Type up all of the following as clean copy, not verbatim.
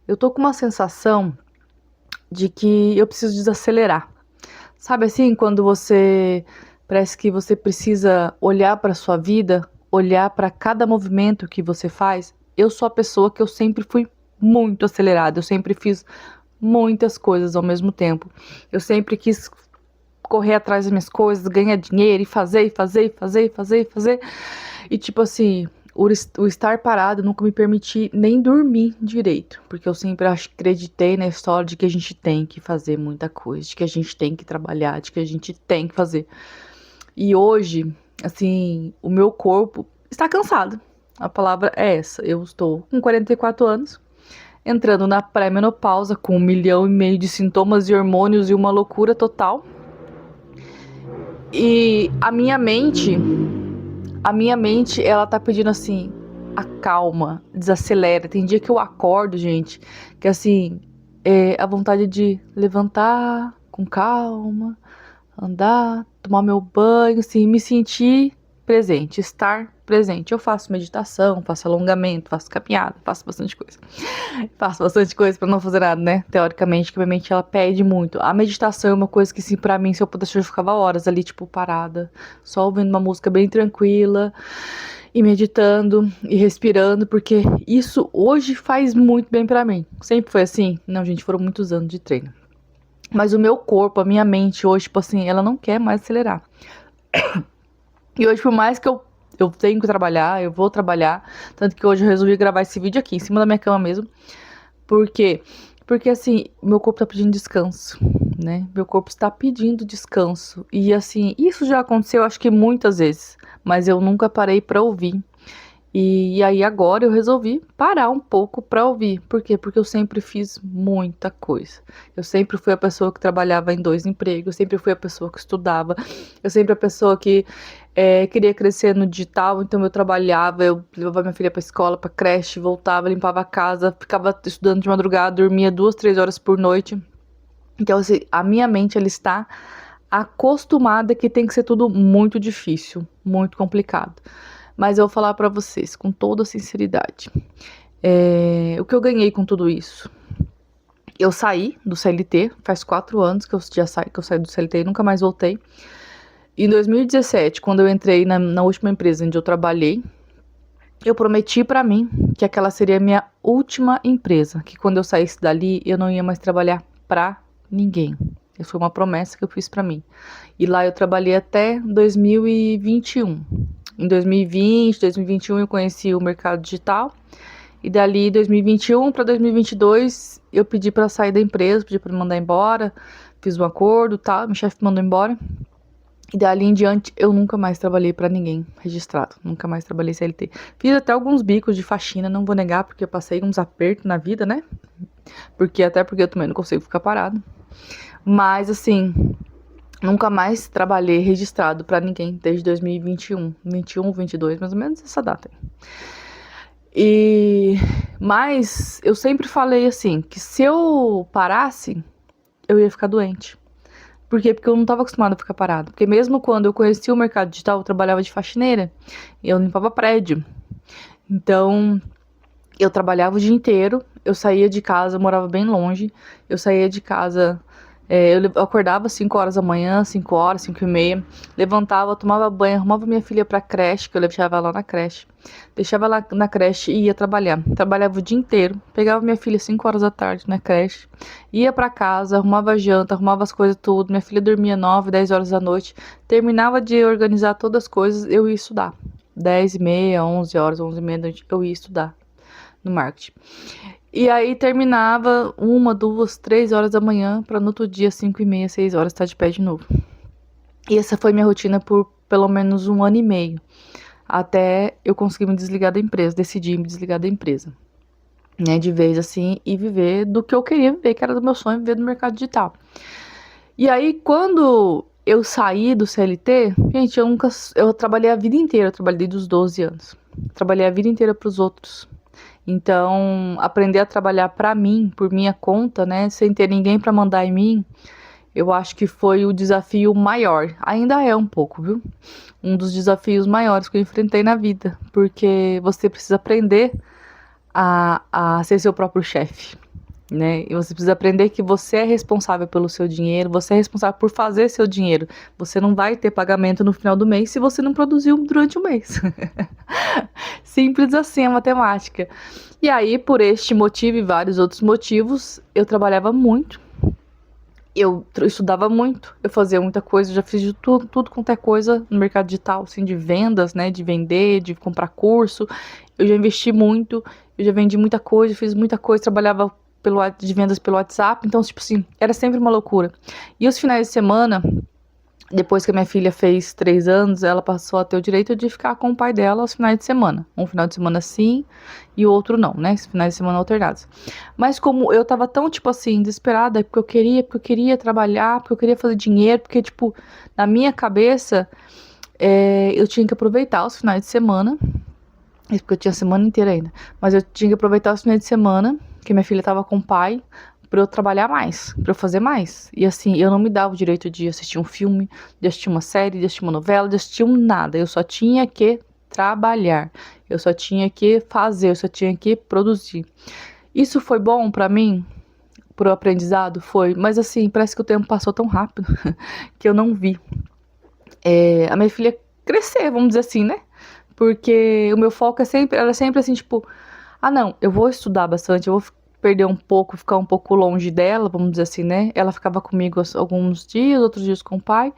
Eu tô com uma sensação de que eu preciso desacelerar. Sabe assim, quando você parece que você precisa olhar para sua vida, olhar para cada movimento que você faz. Eu sou a pessoa que eu sempre fui muito acelerada, eu sempre fiz muitas coisas ao mesmo tempo. Eu sempre quis correr atrás das minhas coisas, ganhar dinheiro e fazer, e fazer, e fazer, e fazer, e fazer. E tipo assim, o estar parado nunca me permiti nem dormir direito, porque eu sempre acreditei na história de que a gente tem que fazer muita coisa, de que a gente tem que trabalhar, de que a gente tem que fazer. E hoje, assim, o meu corpo está cansado. A palavra é essa. Eu estou com 44 anos, entrando na pré-menopausa com 1,5 milhão de sintomas e hormônios e uma loucura total. E a minha mente, ela tá pedindo assim, acalma, desacelera. Tem dia que eu acordo, gente, que assim, a vontade de levantar com calma, andar, tomar meu banho, assim, me sentir presente, estar presente. Eu faço meditação, faço alongamento, faço caminhada, faço bastante coisa. Faço bastante coisa pra não fazer nada, né? Teoricamente, que minha mente ela pede muito. A meditação é uma coisa que, assim, pra mim, se eu pudesse, eu ficava horas ali, tipo, parada, só ouvindo uma música bem tranquila e meditando e respirando, porque isso hoje faz muito bem pra mim. Sempre foi assim? Não, gente, foram muitos anos de treino. Mas o meu corpo, a minha mente hoje, tipo assim, ela não quer mais acelerar. E hoje, por mais que eu tenho que trabalhar, eu vou trabalhar. Tanto que hoje eu resolvi gravar esse vídeo aqui, em cima da minha cama mesmo. Por quê? Porque assim, meu corpo tá pedindo descanso, né? Meu corpo está pedindo descanso. E assim, isso já aconteceu acho que muitas vezes, mas eu nunca parei pra ouvir. E aí agora eu resolvi parar um pouco pra ouvir. Por quê? Porque eu sempre fiz muita coisa. Eu sempre fui a pessoa que trabalhava em 2 empregos, eu sempre fui a pessoa que estudava, eu sempre a pessoa que queria crescer no digital, então eu trabalhava, eu levava minha filha pra escola, pra creche, voltava, limpava a casa, ficava estudando de madrugada, dormia 2, 3 horas por noite. Então, assim, a minha mente ela está acostumada que tem que ser tudo muito difícil, muito complicado. Mas eu vou falar pra vocês com toda sinceridade. O que eu ganhei com tudo isso? Eu saí do CLT, faz 4 anos que eu saí do CLT e nunca mais voltei. Em 2017, quando eu entrei na última empresa onde eu trabalhei, eu prometi pra mim que aquela seria a minha última empresa, que quando eu saísse dali eu não ia mais trabalhar pra ninguém. Isso foi uma promessa que eu fiz pra mim. E lá eu trabalhei até 2021. Em 2020, 2021 eu conheci o mercado digital. E dali 2021 para 2022 eu pedi para sair da empresa, pedi para me mandar embora, fiz um acordo, tal, meu chefe me mandou embora. E dali em diante eu nunca mais trabalhei para ninguém registrado, nunca mais trabalhei CLT. Fiz até alguns bicos de faxina, não vou negar, porque eu passei uns apertos na vida, né? Até porque eu também não consigo ficar parado. Mas assim, nunca mais trabalhei registrado para ninguém desde 2021, 21, 22, mais ou menos essa data aí. Mas eu sempre falei assim, que se eu parasse, eu ia ficar doente. Por quê? Porque eu não estava acostumada a ficar parada. Porque mesmo quando eu conheci o mercado digital, eu trabalhava de faxineira, eu limpava prédio. Então, eu trabalhava o dia inteiro, eu saía de casa, eu morava bem longe, eu saía de casa, eu acordava 5 horas da manhã, 5 horas, 5 e meia, levantava, tomava banho, arrumava minha filha pra creche, que eu deixava ela na creche, deixava ela na creche e ia trabalhar. Trabalhava o dia inteiro, pegava minha filha 5 horas da tarde na creche, ia pra casa, arrumava janta, arrumava as coisas tudo, minha filha dormia 9, 10 horas da noite, terminava de organizar todas as coisas, eu ia estudar. 10 e meia, 11 horas, 11 e meia da noite, eu ia estudar no marketing. E aí terminava 1, 2, 3 horas da manhã para no outro dia 5 e meia, 6 horas estar de pé de novo. E essa foi minha rotina por pelo menos 1 ano e meio, até eu conseguir me desligar da empresa, decidi me desligar da empresa, né, de vez assim, e viver do que eu queria viver, que era do meu sonho, viver no mercado digital. E aí quando eu saí do CLT, gente, eu trabalhei a vida inteira, eu trabalhei dos 12 anos. Trabalhei a vida inteira para os outros. Então, aprender a trabalhar pra mim, por minha conta, né, sem ter ninguém pra mandar em mim, eu acho que foi o desafio maior. Ainda é um pouco, viu? Um dos desafios maiores que eu enfrentei na vida, porque você precisa aprender a ser seu próprio chefe. né? E você precisa aprender que você é responsável pelo seu dinheiro, você é responsável por fazer seu dinheiro. Você não vai ter pagamento no final do mês se você não produziu durante o mês. Simples assim a matemática. E aí, por este motivo e vários outros motivos, eu trabalhava muito. Eu estudava muito, eu fazia muita coisa, eu já fiz de tudo quanto é coisa no mercado digital, assim, de vendas, né, de vender, de comprar curso. Eu já investi muito, eu já vendi muita coisa, fiz muita coisa, trabalhava de vendas pelo WhatsApp, então, tipo assim, era sempre uma loucura. E os finais de semana, depois que a minha filha fez 3 anos, ela passou a ter o direito de ficar com o pai dela aos finais de semana. Um final de semana sim e o outro não, né? Finais de semana alternados. Mas como eu tava tão, tipo assim, desesperada, porque eu queria trabalhar, porque eu queria fazer dinheiro, porque, tipo, na minha cabeça, eu tinha que aproveitar os finais de semana. Isso porque eu tinha a semana inteira ainda. Mas eu tinha que aproveitar os finais de semana, que minha filha tava com o pai, pra eu trabalhar mais, pra eu fazer mais. E assim, eu não me dava o direito de assistir um filme, de assistir uma série, de assistir uma novela, de assistir nada. Eu só tinha que trabalhar. Eu só tinha que fazer, eu só tinha que produzir. Isso foi bom pra mim, pro aprendizado? Foi. Mas assim, parece que o tempo passou tão rápido que eu não vi. A minha filha crescer, vamos dizer assim, né? Porque o meu foco era sempre assim, tipo, ah, não, eu vou estudar bastante, eu vou perder um pouco, ficar um pouco longe dela, vamos dizer assim, né? Ela ficava comigo alguns dias, outros dias com o pai.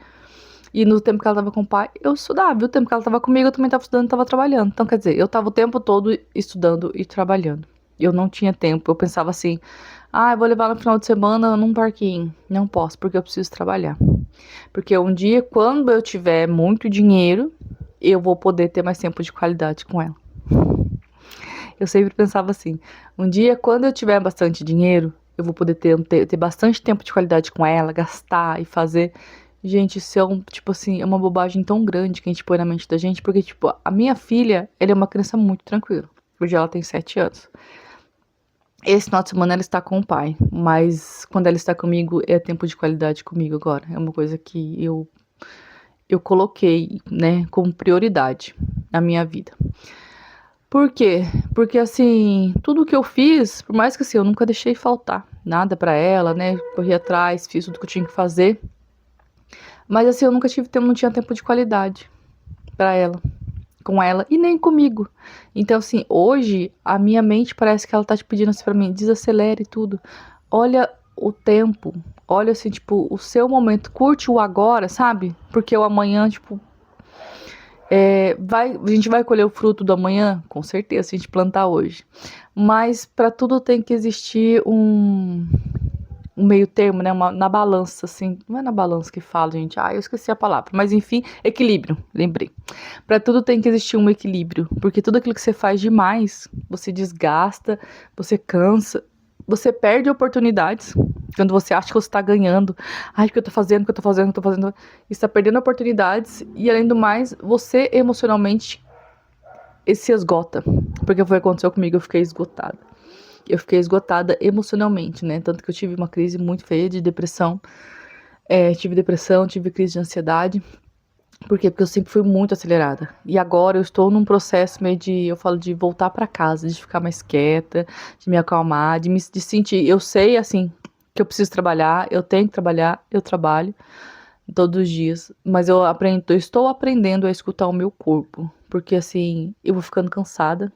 E no tempo que ela tava com o pai, eu estudava. E o tempo que ela tava comigo, eu também tava estudando e tava trabalhando. Então, quer dizer, eu tava o tempo todo estudando e trabalhando. Eu não tinha tempo. Eu pensava assim, ah, eu vou levar no final de semana num parquinho. Não posso, porque eu preciso trabalhar. Porque um dia, quando eu tiver muito dinheiro, eu vou poder ter mais tempo de qualidade com ela. Eu sempre pensava assim, um dia, quando eu tiver bastante dinheiro, eu vou poder ter bastante tempo de qualidade com ela, gastar e fazer. Gente, isso é tipo assim, é uma bobagem tão grande que a gente põe na mente da gente, porque, tipo, a minha filha, ela é uma criança muito tranquila. Hoje ela tem 7 anos. Esse final de semana ela está com o pai, mas quando ela está comigo, é tempo de qualidade comigo agora. É uma coisa que eu coloquei, né, como prioridade na minha vida. Por quê? Porque assim, tudo que eu fiz, por mais que assim, eu nunca deixei faltar nada pra ela, né? Corri atrás, fiz tudo que eu tinha que fazer. Mas assim, eu nunca tive tempo, não tinha tempo de qualidade pra ela, com ela e nem comigo. Então assim, hoje a minha mente parece que ela tá te pedindo assim pra mim, desacelere tudo. Olha o tempo, olha assim, tipo, o seu momento, curte o agora, sabe? Porque o amanhã, tipo, a gente vai colher o fruto do amanhã? Com certeza, se a gente plantar hoje. Mas para tudo tem que existir um meio termo, né? Na balança, assim. Não é na balança que fala, gente. Ah, eu esqueci a palavra. Mas enfim, equilíbrio, lembrei. Para tudo tem que existir um equilíbrio. Porque tudo aquilo que você faz demais, você desgasta, você cansa, você perde oportunidades. Quando você acha que você tá ganhando. Ai, o que eu tô fazendo, o que eu tô fazendo, o que eu tô fazendo. E está perdendo oportunidades. E além do mais, você emocionalmente se esgota. Porque foi o que aconteceu comigo, eu fiquei esgotada. Eu fiquei esgotada emocionalmente, né? Tanto que eu tive uma crise muito feia de depressão. Tive depressão, tive crise de ansiedade. Por quê? Porque eu sempre fui muito acelerada. E agora eu estou num processo meio de, eu falo, de voltar pra casa, de ficar mais quieta, de me acalmar, de sentir. Eu sei, assim, que eu preciso trabalhar, eu tenho que trabalhar, eu trabalho todos os dias. Mas eu estou aprendendo a escutar o meu corpo. Porque, assim, eu vou ficando cansada.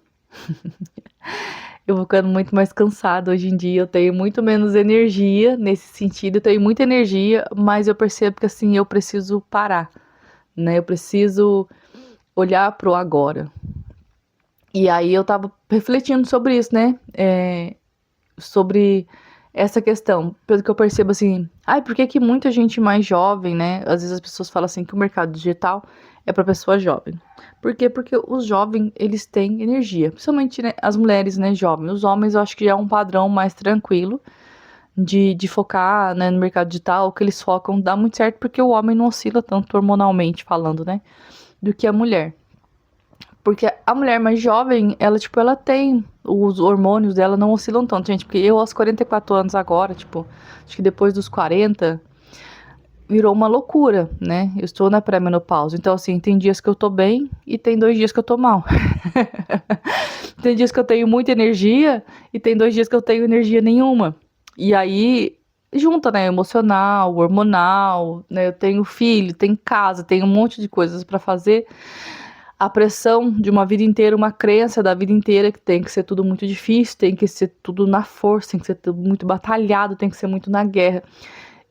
Eu vou ficando muito mais cansada hoje em dia. Eu tenho muito menos energia nesse sentido. Eu tenho muita energia, mas eu percebo que, assim, eu preciso parar, né? Eu preciso olhar pro agora. E aí eu tava refletindo sobre isso, né? Sobre essa questão. Pelo que eu percebo assim, ai, por que que muita gente mais jovem, né? Às vezes as pessoas falam assim que o mercado digital é para pessoa jovem. Por quê? Porque os jovens, eles têm energia. Principalmente, né, as mulheres, né, jovens. Os homens, eu acho que é um padrão mais tranquilo de focar, né, no mercado digital. O que eles focam dá muito certo porque o homem não oscila tanto hormonalmente falando, né? Do que a mulher. Porque a mulher mais jovem, ela, tipo, ela tem os hormônios dela não oscilam tanto, gente. Porque eu, aos 44 anos agora, tipo, acho que depois dos 40, virou uma loucura, né? Eu estou na pré-menopausa. Então, assim, tem dias que eu tô bem e tem 2 dias que eu tô mal. Tem dias que eu tenho muita energia e tem 2 dias que eu tenho energia nenhuma. E aí junta, né, emocional, hormonal, né? Eu tenho filho, tenho casa, tenho um monte de coisas pra fazer. A pressão de uma vida inteira, uma crença da vida inteira que tem que ser tudo muito difícil, tem que ser tudo na força, tem que ser tudo muito batalhado, tem que ser muito na guerra.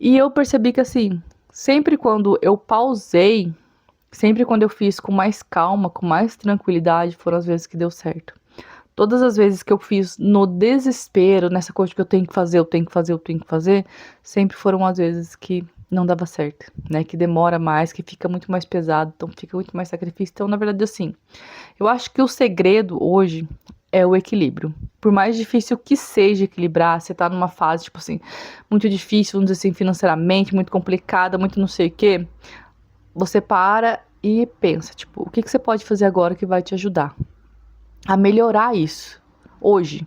E eu percebi que assim, sempre quando eu pausei, sempre quando eu fiz com mais calma, com mais tranquilidade, foram as vezes que deu certo. Todas as vezes que eu fiz no desespero, nessa coisa de que eu tenho que fazer, eu tenho que fazer, eu tenho que fazer, sempre foram as vezes que não dava certo, né? Que demora mais, que fica muito mais pesado, então fica muito mais sacrifício. Então, na verdade, assim, eu acho que o segredo hoje é o equilíbrio. Por mais difícil que seja equilibrar, você tá numa fase, tipo assim, muito difícil, vamos dizer assim, financeiramente, muito complicada, muito não sei o quê, você para e pensa, tipo, o que que você pode fazer agora que vai te ajudar a melhorar isso hoje?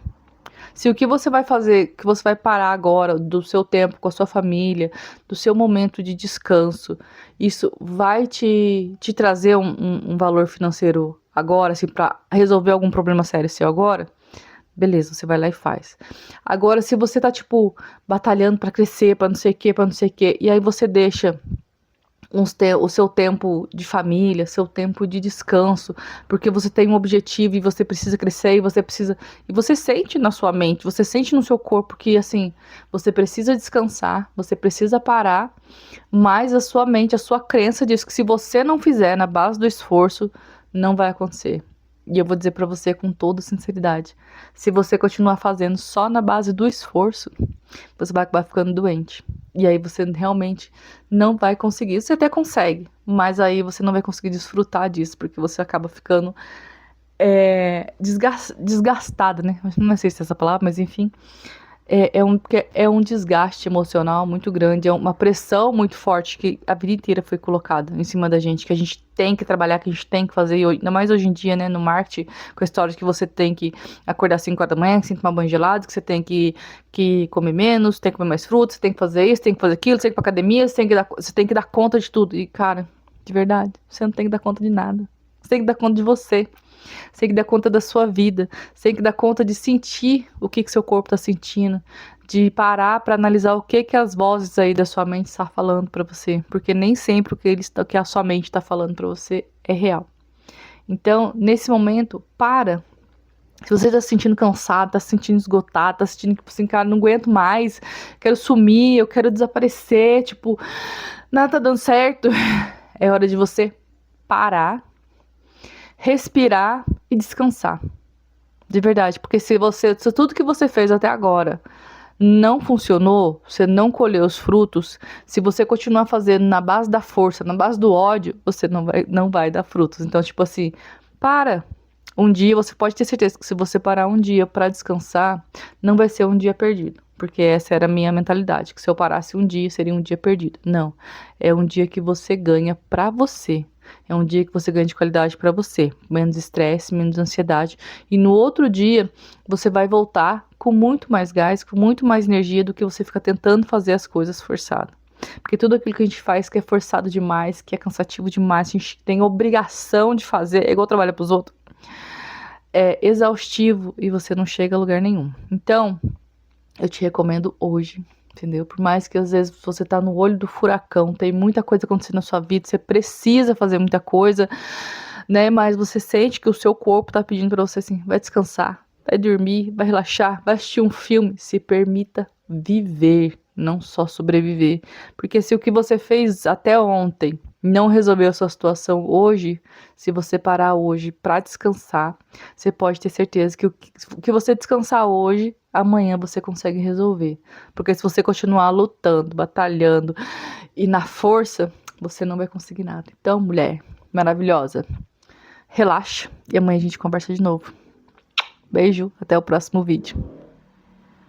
Se o que você vai fazer, que você vai parar agora do seu tempo com a sua família, do seu momento de descanso, isso vai te trazer um valor financeiro agora, assim, pra resolver algum problema sério seu agora, beleza, você vai lá e faz. Agora, se você tá, tipo, batalhando pra crescer, pra não sei o que, pra não sei o que, e aí você deixa o seu tempo de família, seu tempo de descanso, porque você tem um objetivo e você precisa crescer e você sente na sua mente, você sente no seu corpo que assim, você precisa descansar, você precisa parar, mas a sua mente, a sua crença diz que se você não fizer na base do esforço, não vai acontecer. E eu vou dizer pra você com toda sinceridade, se você continuar fazendo só na base do esforço, você vai acabar ficando doente. E aí você realmente não vai conseguir. Você até consegue, mas aí você não vai conseguir desfrutar disso, porque você acaba ficando desgastada, né? Não sei se é essa palavra, mas enfim. Porque é um desgaste emocional muito grande, é uma pressão muito forte que a vida inteira foi colocada em cima da gente, que a gente tem que trabalhar, que a gente tem que fazer, e ainda mais hoje em dia, né, no marketing, com a história de que você tem que acordar às 5 horas da manhã, que você tem que tomar banho gelado, que você tem que comer menos, tem que comer mais frutas, você tem que fazer isso, tem que fazer aquilo, você tem que ir pra academia, você tem que dar conta de tudo. E, cara, de verdade, você não tem que dar conta de nada. Você tem que dar conta de você. Você tem que dar conta da sua vida. Você tem que dar conta de sentir o que seu corpo está sentindo. De parar para analisar o que as vozes aí da sua mente estão falando para você. Porque nem sempre o que a sua mente está falando para você é real. Então, nesse momento, para. Se você está se sentindo cansado, está se sentindo esgotado, está se sentindo que, assim, cara, não aguento mais, quero sumir, eu quero desaparecer, tipo, nada tá dando certo, é hora de você parar, respirar e descansar. De verdade, porque se tudo que você fez até agora não funcionou, você não colheu os frutos, se você continuar fazendo na base da força, na base do ódio, você não vai dar frutos. Então, tipo assim, para. Um dia, você pode ter certeza que se você parar um dia para descansar, não vai ser um dia perdido. Porque essa era a minha mentalidade, que se eu parasse um dia, seria um dia perdido. Não, é um dia que você ganha pra você. É um dia que você ganha de qualidade pra você. Menos estresse, menos ansiedade. E no outro dia, você vai voltar com muito mais gás, com muito mais energia do que você fica tentando fazer as coisas forçado. Porque tudo aquilo que a gente faz que é forçado demais, que é cansativo demais, a gente tem obrigação de fazer, é igual trabalhar pros outros, é exaustivo e você não chega a lugar nenhum. Então, eu te recomendo hoje, entendeu? Por mais que às vezes você tá no olho do furacão, tem muita coisa acontecendo na sua vida, você precisa fazer muita coisa, né? Mas você sente que o seu corpo tá pedindo pra você assim, vai descansar, vai dormir, vai relaxar, vai assistir um filme, se permita viver, não só sobreviver. Porque se o que você fez até ontem não resolveu a sua situação hoje, se você parar hoje pra descansar, você pode ter certeza que o que você descansar hoje, amanhã você consegue resolver. Porque se você continuar lutando, batalhando e na força, você não vai conseguir nada. Então, mulher maravilhosa, relaxa e amanhã a gente conversa de novo. Beijo, até o próximo vídeo.